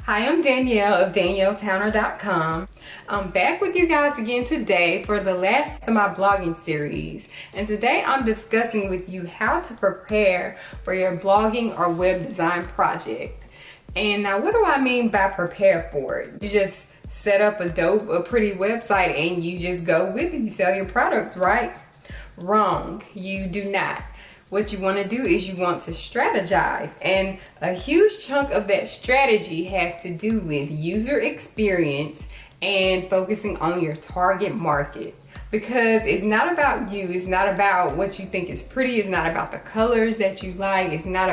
Hi, I'm Danielle of DanielleTowner.com. I'm back with you guys again today for the last of my blogging series. And today I'm discussing with you how to prepare for your blogging or web design project. And now what do I mean by prepare for it? You just set up a pretty website and you just go with it. You sell your products, right? Wrong, you do not. What you want to do is you want to strategize, and a huge chunk of that strategy has to do with user experience and focusing on your target market, because it's not about you, it's not about what you think is pretty, it's not about the colors that you like, it's not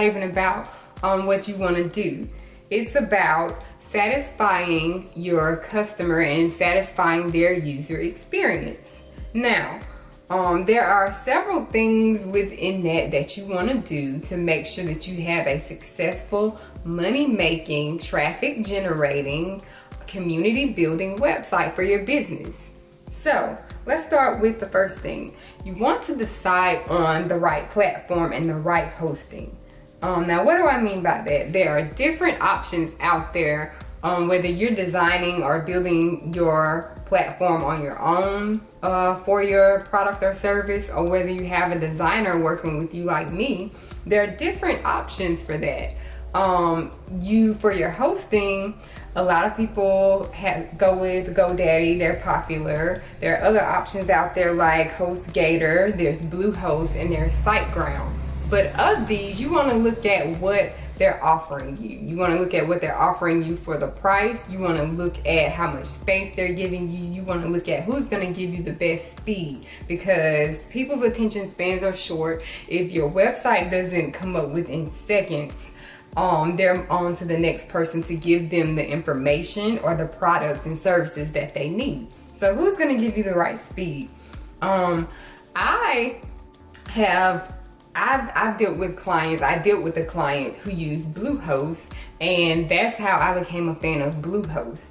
even about what you want to do. It's about satisfying your customer and satisfying their user experience. Now, there are several things within that you want to do to make sure that you have a successful, money-making, traffic-generating, community-building website for your business. So let's start with the first thing. You want to decide on the right platform and the right hosting. Now, what do I mean by that? There are different options out there, whether you're designing or building your platform on your own for your product or service, or whether you have a designer working with you like me. There are different options for that. For your hosting, a lot of people go with GoDaddy. They're popular. There are other options out there like HostGator, there's Bluehost, and there's SiteGround. But of these, you want to look at what they're offering you. You want to look at what they're offering you for the price. You want to look at how much space they're giving you. You want to look at who's going to give you the best speed, because people's attention spans are short. If your website doesn't come up within seconds, they're on to the next person to give them the information or the products and services that they need. So who's going to give you the right speed? I've dealt with clients. I dealt with a client who used Bluehost, and that's how I became a fan of Bluehost.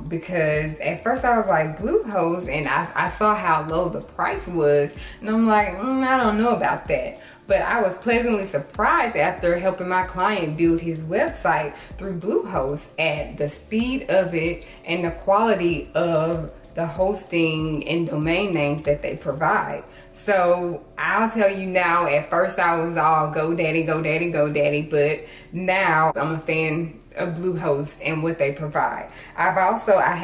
Because at first I was like, Bluehost, and I saw how low the price was, and I'm like, I don't know about that. But I was pleasantly surprised after helping my client build his website through Bluehost at the speed of it and the quality of the hosting and domain names that they provide. So I'll tell you now, at first I was all GoDaddy, but now I'm a fan of Bluehost and what they provide. I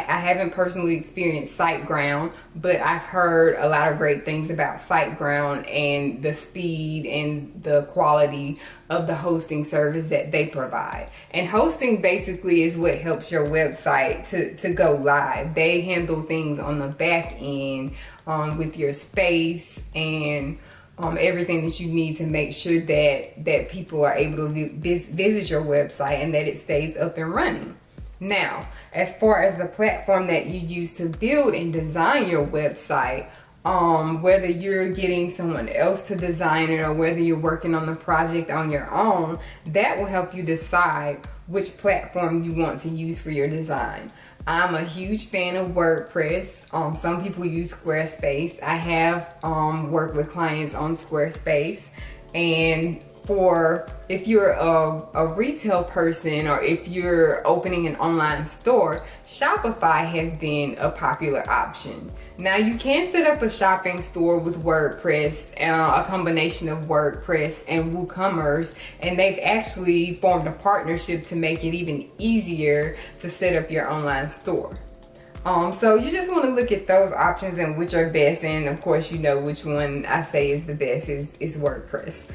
haven't personally experienced SiteGround, but I've heard a lot of great things about SiteGround and the speed and the quality of the hosting service that they provide. And hosting basically is what helps your website to go live. They handle things on the back end with your space and everything that you need to make sure that people are able to visit your website and that it stays up and running. Now, as far as the platform that you use to build and design your website, whether you're getting someone else to design it or whether you're working on the project on your own, that will help you decide which platform you want to use for your design. I'm a huge fan of WordPress. Some people use Squarespace. I have worked with clients on Squarespace. And if you're a retail person, or if you're opening an online store, Shopify has been a popular option. Now, you can set up a shopping store with WordPress, a combination of WordPress and WooCommerce, and they've actually formed a partnership to make it even easier to set up your online store. So you just want to look at those options and which are best, and of course you know which one I say is the best is WordPress.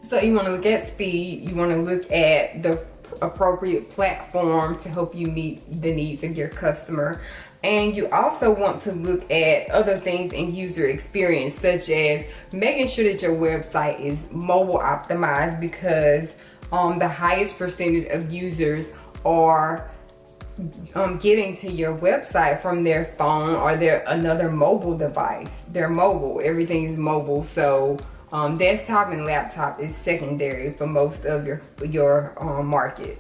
So you want to look at speed, you want to look at the appropriate platform to help you meet the needs of your customer, and you also want to look at other things in user experience, such as making sure that your website is mobile optimized, because the highest percentage of users are getting to your website from their phone or another mobile device. They're mobile, everything is mobile, so desktop and laptop is secondary for most of your market.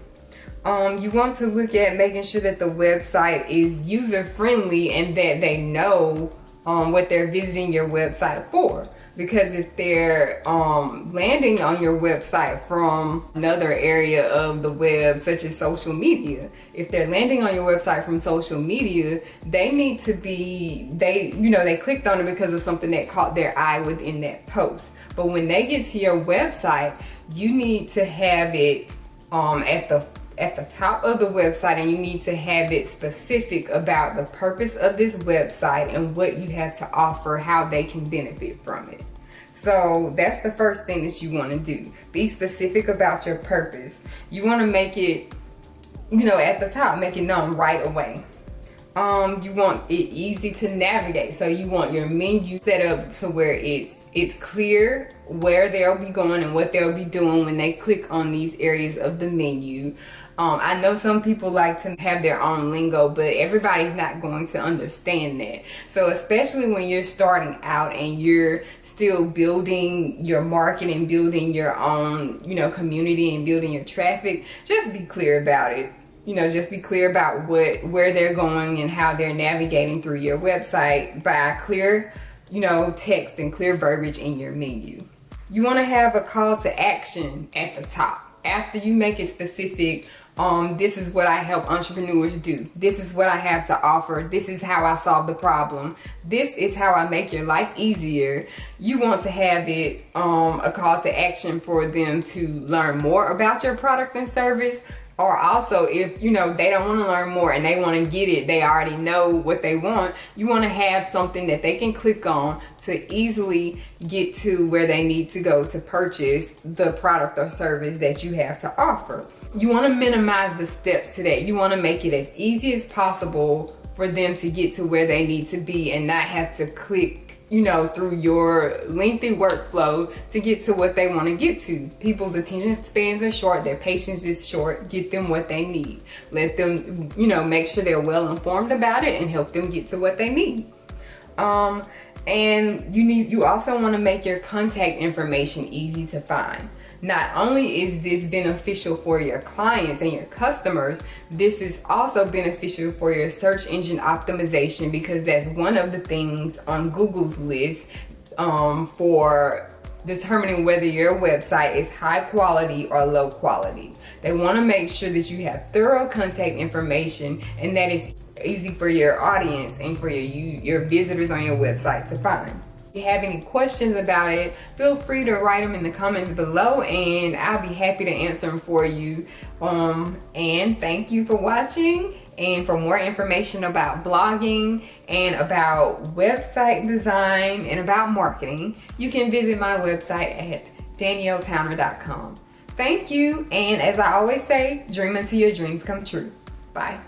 You want to look at making sure that the website is user friendly and that they know what they're visiting your website for. Because if they're landing on your website from another area of the web, such as social media, if they're landing on your website from social media, they need to be, they clicked on it because of something that caught their eye within that post. But when they get to your website, you need to have it at the top of the website, and you need to have it specific about the purpose of this website and what you have to offer, how they can benefit from it. So that's the first thing that you want to do. Be specific about your purpose. You want to make it, at the top, make it known right away. You want it easy to navigate, so you want your menu set up to where it's clear where they'll be going and what they'll be doing when they click on these areas of the menu. I know some people like to have their own lingo, but everybody's not going to understand that. So especially when you're starting out and you're still building your marketing, building your own, community and building your traffic, just be clear about it. Just be clear about where they're going and how they're navigating through your website by clear, text and clear verbiage in your menu. You want to have a call to action at the top. After you make it specific, this is what I help entrepreneurs do. This is what I have to offer. This is how I solve the problem. This is how I make your life easier. You want to have it a call to action for them to learn more about your product and service. Or also, if they don't want to learn more and they want to get it, they already know what they want, you want to have something that they can click on to easily get to where they need to go to purchase the product or service that you have to offer. You want to minimize the steps to that. You want to make it as easy as possible for them to get to where they need to be and not have to click through your lengthy workflow to get to what they want to get to. People's attention spans are short, their patience is short. Get them what they need. Let them, make sure they're well informed about it and help them get to what they need. And you also want to make your contact information easy to find. Not only is this beneficial for your clients and your customers, this is also beneficial for your search engine optimization, because that's one of the things on Google's list for determining whether your website is high quality or low quality. They want to make sure that you have thorough contact information and that it's easy for your audience and for your visitors on your website to find. If you have any questions about it, feel free to write them in the comments below and I'll be happy to answer them for you. And thank you for watching. And for more information about blogging and about website design and about marketing, you can visit my website at danielletowner.com. Thank you, and as I always say, dream until your dreams come true. Bye.